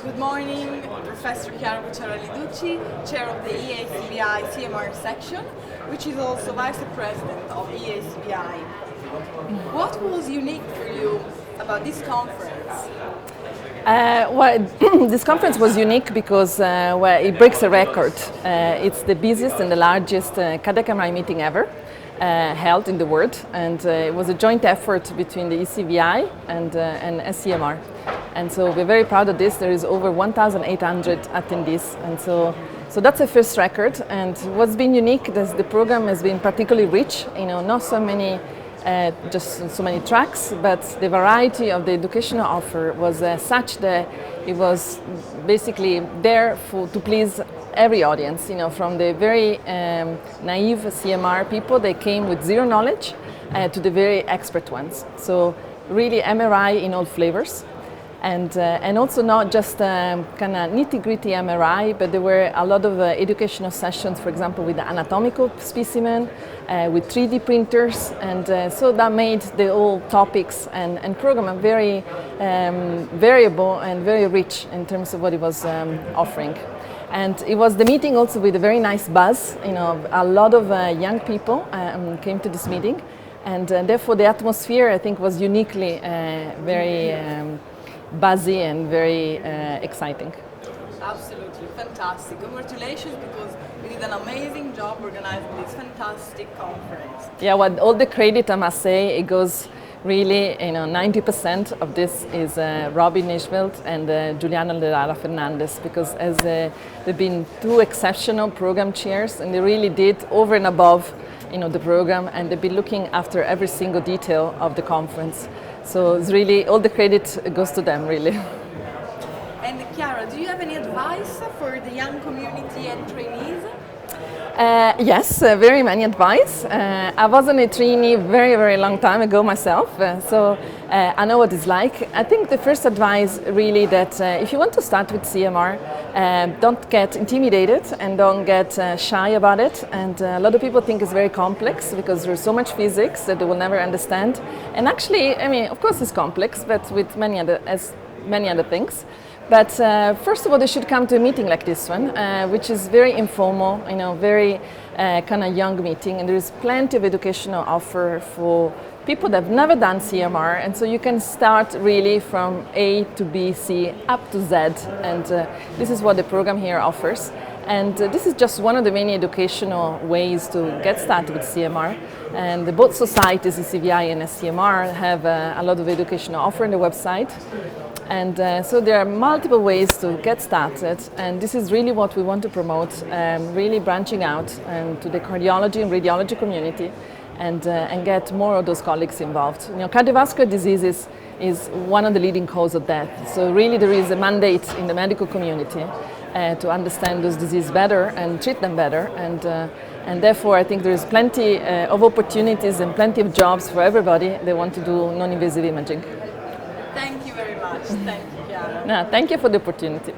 Good morning, Professor Chiara Bucciarelli-Ducci, Chair of the EACVI CMR section, which is also Vice President of EACVI. What was unique for you about this conference? This conference was unique because it breaks a record. It's the busiest and the largest CAD/CAMR meeting ever held in the world, and it was a joint effort between the ECVI and SCMR. And so we're very proud of this. There is over 1,800 attendees, and so that's a first record. And what's been unique is the program has been particularly rich. Not so many. Just so many tracks, but the variety of the educational offer was such that it was basically there to please every audience. From the very naive CMR people, they came with zero knowledge, to the very expert ones. So really MRI in all flavors. And also not just kind of nitty-gritty MRI, but there were a lot of educational sessions, for example, with the anatomical specimen, with 3D printers, and so that made the whole topics and program very variable and very rich in terms of what it was offering. And it was the meeting also with a very nice buzz. A lot of young people came to this meeting, and therefore the atmosphere, I think, was uniquely very buzzy and very exciting. Absolutely fantastic. Congratulations, because you did an amazing job organizing this fantastic conference. Yeah, well, all the credit, I must say, it goes really, 90% of this is Robin Nischveld and Juliana Lara Fernandez, because as they've been two exceptional program chairs, and they really did over and above the program, and they've been looking after every single detail of the conference. So it's really, all the credit goes to them, really. And Chiara, do you have any advice for the young community and trainees? Yes, very many advice. I wasn't a trainee very, very long time ago myself, so I know what it's like. I think the first advice really that if you want to start with CMR, don't get intimidated and don't get shy about it. And a lot of people think it's very complex because there's so much physics that they will never understand. And actually, of course it's complex, but with many other things. But first of all, they should come to a meeting like this one, which is very informal, very kind of young meeting, and there is plenty of educational offer for people that have never done CMR, and so you can start really from A to B, C, up to Z, and this is what the program here offers. And this is just one of the many educational ways to get started with CMR. And both societies, ECVI and SCMR, have a lot of educational offer on the website. And so there are multiple ways to get started, and this is really what we want to promote, really branching out to the cardiology and radiology community, and get more of those colleagues involved. Cardiovascular diseases is one of the leading causes of death, so really there is a mandate in the medical community to understand those diseases better and treat them better, and therefore I think there is plenty of opportunities and plenty of jobs for everybody that want to do non-invasive imaging. Thank you very much. Thank you, Chiara. No, thank you for the opportunity.